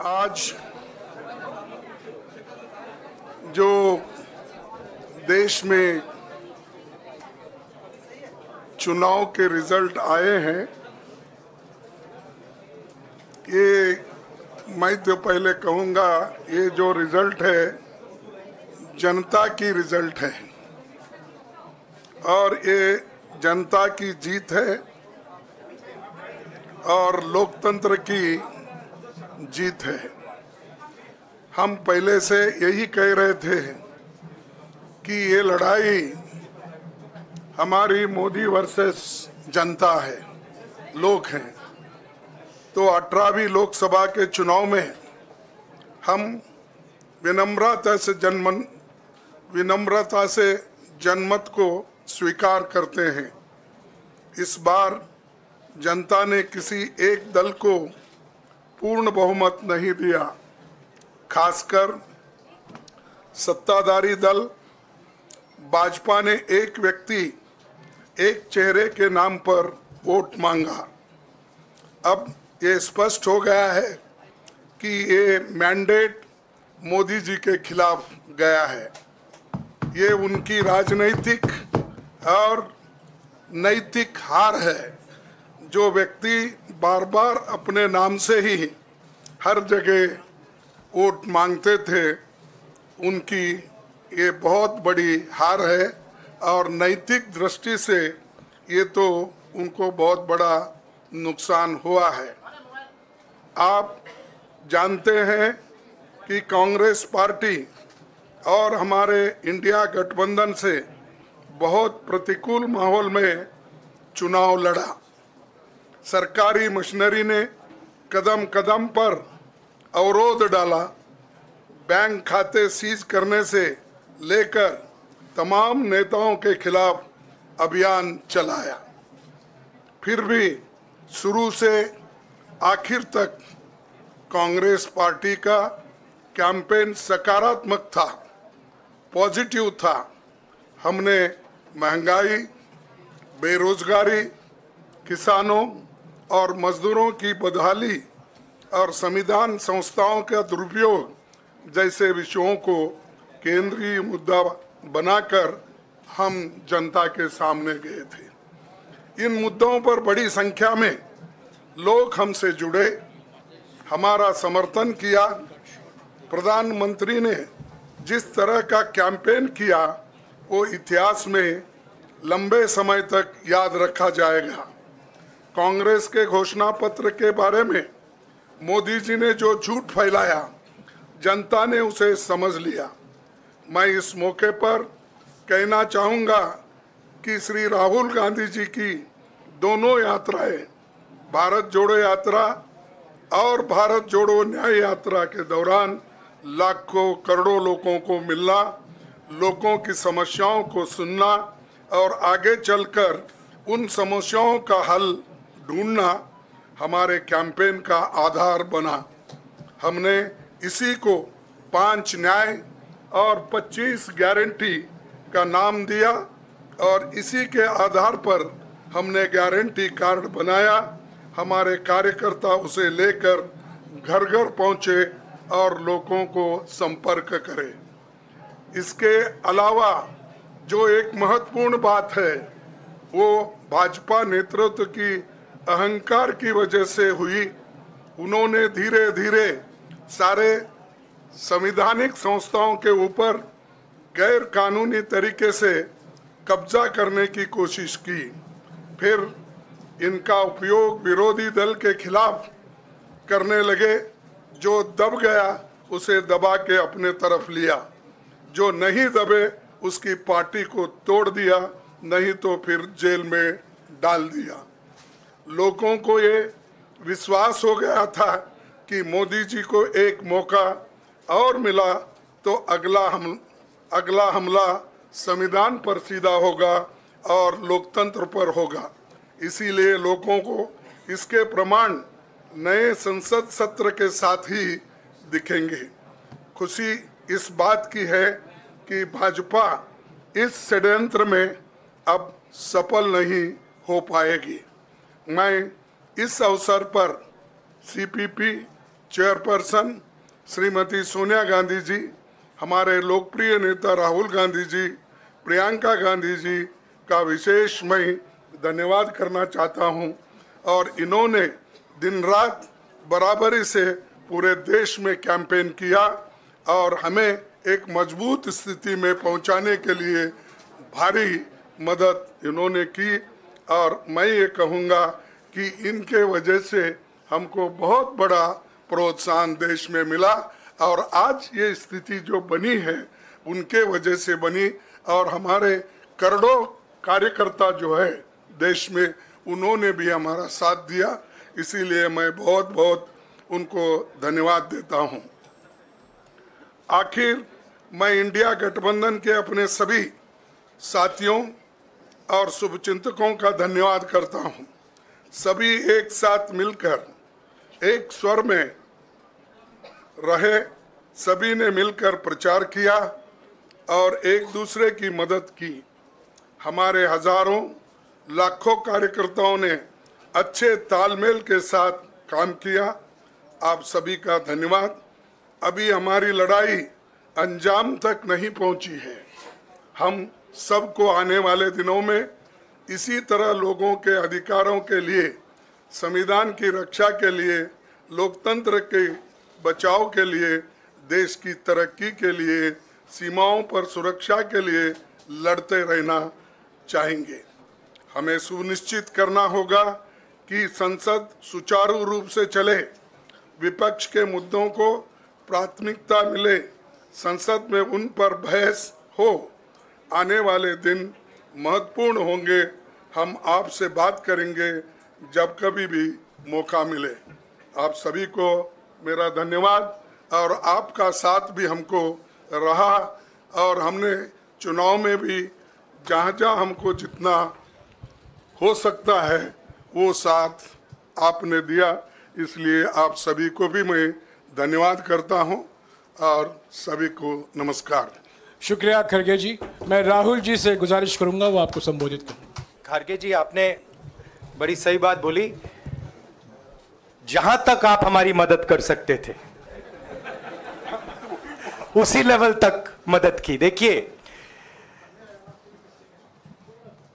आज जो देश में चुनाव के रिजल्ट आए हैं, ये मैं तो पहले कहूँगा, ये जो रिजल्ट है जनता की रिजल्ट है और ये जनता की जीत है और लोकतंत्र की जीत है। हम पहले से यही कह रहे थे कि ये लड़ाई हमारी मोदी वर्सेस जनता है, लोग हैं। तो 18वीं लोकसभा के चुनाव में हम विनम्रता से जनमत को स्वीकार करते हैं। इस बार जनता ने किसी एक दल को पूर्ण बहुमत नहीं दिया, खासकर सत्ताधारी दल भाजपा ने एक व्यक्ति एक चेहरे के नाम पर वोट मांगा। अब ये स्पष्ट हो गया है कि ये मैंडेट मोदी जी के खिलाफ गया है। ये उनकी राजनीतिक और नैतिक हार है। जो व्यक्ति बार बार अपने नाम से ही हर जगह वोट मांगते थे, उनकी ये बहुत बड़ी हार है और नैतिक दृष्टि से ये तो उनको बहुत बड़ा नुकसान हुआ है। आप जानते हैं कि कांग्रेस पार्टी और हमारे इंडिया गठबंधन से बहुत प्रतिकूल माहौल में चुनाव लड़ा। सरकारी मशीनरी ने कदम कदम पर अवरोध डाला, बैंक खाते सीज करने से लेकर तमाम नेताओं के खिलाफ अभियान चलाया। फिर भी शुरू से आखिर तक कांग्रेस पार्टी का कैंपेन सकारात्मक था, पॉजिटिव था। हमने महंगाई, बेरोजगारी, किसानों और मजदूरों की बदहाली और संविधान संस्थाओं का दुरुपयोग जैसे विषयों को केंद्रीय मुद्दा बनाकर हम जनता के सामने गए थे। इन मुद्दों पर बड़ी संख्या में लोग हमसे जुड़े, हमारा समर्थन किया। प्रधानमंत्री ने जिस तरह का कैंपेन किया वो इतिहास में लंबे समय तक याद रखा जाएगा। कांग्रेस के घोषणा पत्र के बारे में मोदी जी ने जो झूठ फैलाया, जनता ने उसे समझ लिया। मैं इस मौके पर कहना चाहूँगा कि श्री राहुल गांधी जी की दोनों यात्राएं, भारत जोड़ो यात्रा और भारत जोड़ो न्याय यात्रा के दौरान लाखों करोड़ों लोगों को मिलना, लोगों की समस्याओं को सुनना और आगे चलकर उन समस्याओं का हल ढूंढना हमारे कैंपेन का आधार बना। हमने इसी को 5 न्याय और 25 गारंटी का नाम दिया और इसी के आधार पर हमने गारंटी कार्ड बनाया। हमारे कार्यकर्ता उसे लेकर घर घर पहुंचे और लोगों को संपर्क करें। इसके अलावा जो एक महत्वपूर्ण बात है वो भाजपा नेतृत्व की अहंकार की वजह से हुई। उन्होंने धीरे धीरे सारे संवैधानिक संस्थाओं के ऊपर गैर कानूनी तरीके से कब्जा करने की कोशिश की। फिर इनका उपयोग विरोधी दल के खिलाफ करने लगे। जो दब गया उसे दबा के अपने तरफ लिया, जो नहीं दबे उसकी पार्टी को तोड़ दिया, नहीं तो फिर जेल में डाल दिया। लोगों को ये विश्वास हो गया था कि मोदी जी को एक मौका और मिला तो अगला हमला संविधान पर सीधा होगा और लोकतंत्र पर होगा। इसीलिए लोगों को इसके प्रमाण नए संसद सत्र के साथ ही दिखेंगे। खुशी इस बात की है कि भाजपा इस षड्यंत्र में अब सफल नहीं हो पाएगी। मैं इस अवसर पर सीपीपी चेयरपर्सन श्रीमती सोनिया गांधी जी, हमारे लोकप्रिय नेता राहुल गांधी जी, प्रियंका गांधी जी का विशेष मैं धन्यवाद करना चाहता हूं। और इन्होंने दिन रात बराबरी से पूरे देश में कैंपेन किया और हमें एक मजबूत स्थिति में पहुंचाने के लिए भारी मदद इन्होंने की। और मैं ये कहूँगा कि इनके वजह से हमको बहुत बड़ा प्रोत्साहन देश में मिला और आज ये स्थिति जो बनी है उनके वजह से बनी। और हमारे करोड़ों कार्यकर्ता जो है देश में, उन्होंने भी हमारा साथ दिया, इसीलिए मैं बहुत बहुत उनको धन्यवाद देता हूं। आखिर मैं इंडिया गठबंधन के अपने सभी साथियों और शुभचिंतकों का धन्यवाद करता हूं। सभी एक साथ मिलकर एक स्वर में रहे, सभी ने मिलकर प्रचार किया और एक दूसरे की मदद की। हमारे हजारों लाखों कार्यकर्ताओं ने अच्छे तालमेल के साथ काम किया। आप सभी का धन्यवाद। अभी हमारी लड़ाई अंजाम तक नहीं पहुंची है। हम सबको आने वाले दिनों में इसी तरह लोगों के अधिकारों के लिए, संविधान की रक्षा के लिए, लोकतंत्र के बचाव के लिए, देश की तरक्की के लिए, सीमाओं पर सुरक्षा के लिए लड़ते रहना चाहेंगे। हमें सुनिश्चित करना होगा कि संसद सुचारू रूप से चले, विपक्ष के मुद्दों को प्राथमिकता मिले, संसद में उन पर बहस हो। आने वाले दिन महत्वपूर्ण होंगे। हम आपसे बात करेंगे जब कभी भी मौका मिले। आप सभी को मेरा धन्यवाद। और आपका साथ भी हमको रहा और हमने चुनाव में भी जहाँ जहाँ हमको जितना हो सकता है वो साथ आपने दिया, इसलिए आप सभी को भी मैं धन्यवाद करता हूँ और सभी को नमस्कार। शुक्रिया खड़गे जी। मैं राहुल जी से गुजारिश करूंगा वो आपको संबोधित करें। खड़गे जी, आपने बड़ी सही बात बोली। जहां तक आप हमारी मदद कर सकते थे उसी लेवल तक मदद की। देखिए,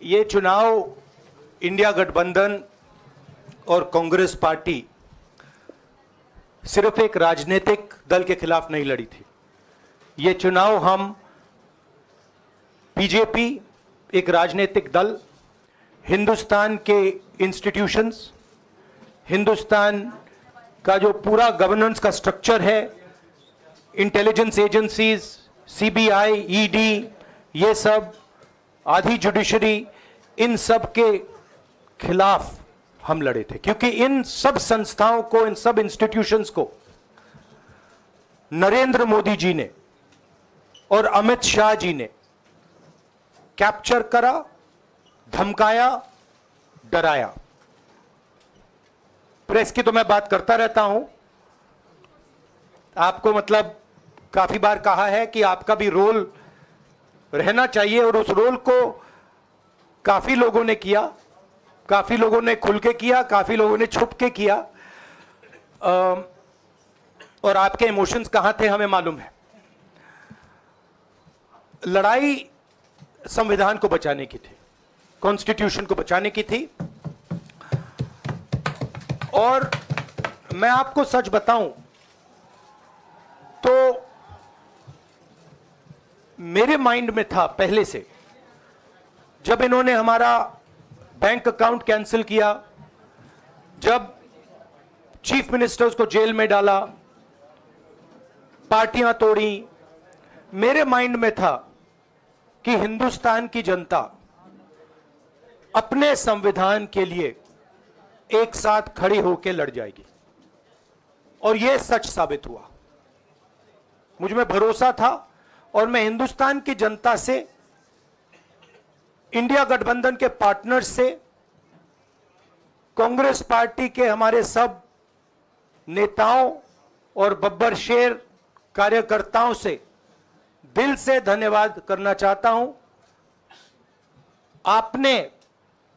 ये चुनाव इंडिया गठबंधन और कांग्रेस पार्टी सिर्फ एक राजनीतिक दल के खिलाफ नहीं लड़ी थी। ये चुनाव हम बीजेपी, एक राजनीतिक दल, हिंदुस्तान के इंस्टीट्यूशंस, हिंदुस्तान का जो पूरा गवर्नेंस का स्ट्रक्चर है, इंटेलिजेंस एजेंसीज, सीबीआई, ईडी, ये सब, आधी जुडिशरी, इन सब के खिलाफ हम लड़े थे। क्योंकि इन सब संस्थाओं को, इन सब इंस्टीट्यूशंस को नरेंद्र मोदी जी ने और अमित शाह जी ने कैप्चर करा, धमकाया, डराया। प्रेस की तो मैं बात करता रहता हूं। आपको मतलब काफी बार कहा है कि आपका भी रोल रहना चाहिए, और उस रोल को काफी लोगों ने किया, काफी लोगों ने खुल के किया, काफी लोगों ने छुप के किया। और आपके इमोशंस कहां थे हमें मालूम है। लड़ाई संविधान को बचाने की थी, कॉन्स्टिट्यूशन को बचाने की थी। और मैं आपको सच बताऊं तो मेरे माइंड में था पहले से, जब इन्होंने हमारा बैंक अकाउंट कैंसिल किया, जब चीफ मिनिस्टर्स को जेल में डाला, पार्टियां तोड़ी, मेरे माइंड में था कि हिंदुस्तान की जनता अपने संविधान के लिए एक साथ खड़ी होकर लड़ जाएगी। और यह सच साबित हुआ। मुझ में भरोसा था और मैं हिंदुस्तान की जनता से, इंडिया गठबंधन के पार्टनर्स से, कांग्रेस पार्टी के हमारे सब नेताओं और बब्बर शेर कार्यकर्ताओं से दिल से धन्यवाद करना चाहता हूं। आपने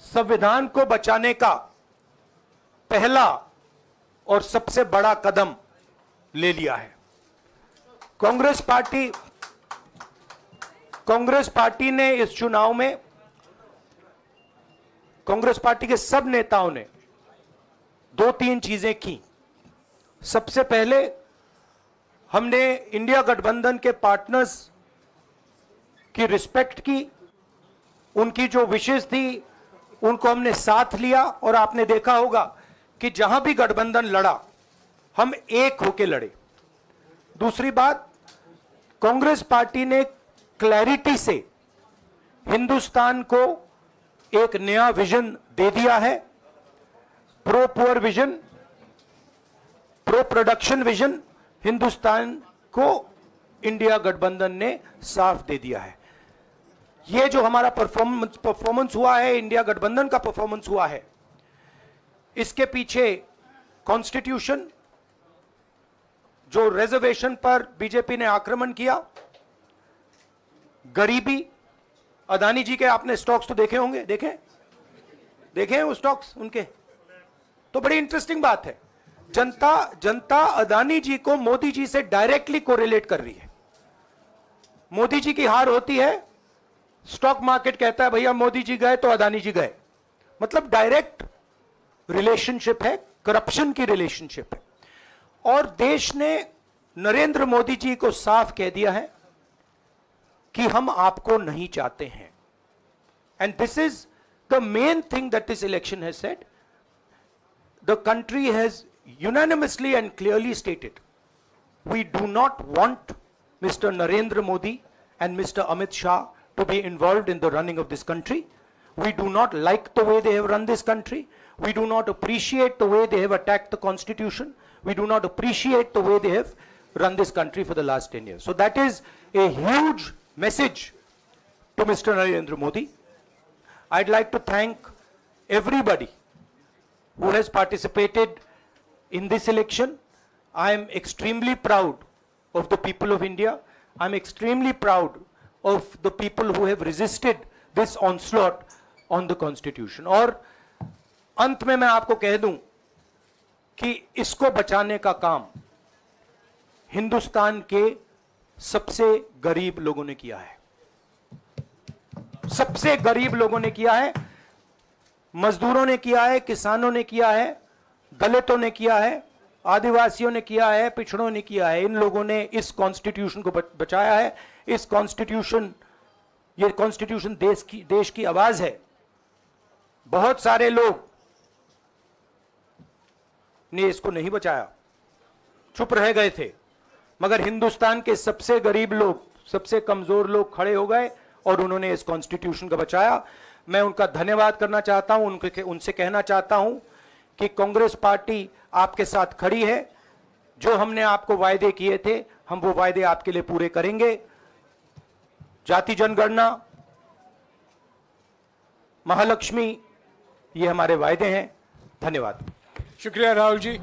संविधान को बचाने का पहला और सबसे बड़ा कदम ले लिया है। कांग्रेस पार्टी ने इस चुनाव में, कांग्रेस पार्टी के सब नेताओं ने 2-3 चीजें की। सबसे पहले हमने इंडिया गठबंधन के पार्टनर्स की रिस्पेक्ट की, उनकी जो विशेष थी उनको हमने साथ लिया, और आपने देखा होगा कि जहां भी गठबंधन लड़ा हम एक होकर लड़े। दूसरी बात, कांग्रेस पार्टी ने क्लैरिटी से हिंदुस्तान को एक नया विजन दे दिया है, pro poor vision, pro production vision Hindustan को इंडिया गठबंधन ने साफ दे दिया है। ये जो हमारा परफॉर्मेंस हुआ है, इंडिया गठबंधन का परफॉर्मेंस हुआ है, इसके पीछे कॉन्स्टिट्यूशन, जो रिजर्वेशन पर बीजेपी ने आक्रमण किया, गरीबी, अदानी जी के आपने स्टॉक्स तो देखे होंगे, देखे हैं वो स्टॉक्स उनके, तो बड़ी इंटरेस्टिंग बात है। जनता अदानी जी को मोदी जी से डायरेक्टली कोरिलेट कर रही है। मोदी जी की हार होती है, स्टॉक मार्केट कहता है भैया मोदी जी गए तो अदानी जी गए, मतलब डायरेक्ट रिलेशनशिप है, करप्शन की रिलेशनशिप है। और देश ने नरेंद्र मोदी जी को साफ कह दिया है कि हम आपको नहीं चाहते हैं। And this is the main thing that this election has said. The country has unanimously and clearly stated, we do not want Mr. Narendra Modi and Mr. Amit Shah to be involved in the running of this country. We do not like the way they have run this country. We do not appreciate the way they have attacked the constitution. We do not appreciate the way they have run this country for the last 10 years. So that is a huge message to Mr. Narendra Modi. I'd like to thank everybody who has participated in this election. I am extremely proud of the people of India. I am extremely proud of the people who have resisted this onslaught on the constitution. और अंत में मैं आपको कह दूं कि इसको बचाने का काम हिंदुस्तान के सबसे गरीब लोगों ने किया है, सबसे गरीब लोगों ने किया है, मजदूरों ने किया है, किसानों ने किया है, दलितों ने किया है, आदिवासियों ने किया है, पिछड़ों ने किया है। इन लोगों ने इस कॉन्स्टिट्यूशन को बचाया है। इस कॉन्स्टिट्यूशन, ये कॉन्स्टिट्यूशन देश की आवाज है। बहुत सारे लोग ने इसको नहीं बचाया, चुप रह गए थे, मगर हिंदुस्तान के सबसे गरीब लोग, सबसे कमजोर लोग खड़े हो गए और उन्होंने इस कॉन्स्टिट्यूशन को बचाया। मैं उनका धन्यवाद करना चाहता हूं, उनसे कहना चाहता हूं कि कांग्रेस पार्टी आपके साथ खड़ी है। जो हमने आपको वायदे किए थे, हम वो वायदे आपके लिए पूरे करेंगे। जाति जनगणना, महालक्ष्मी, ये हमारे वायदे हैं। धन्यवाद। शुक्रिया राहुल जी।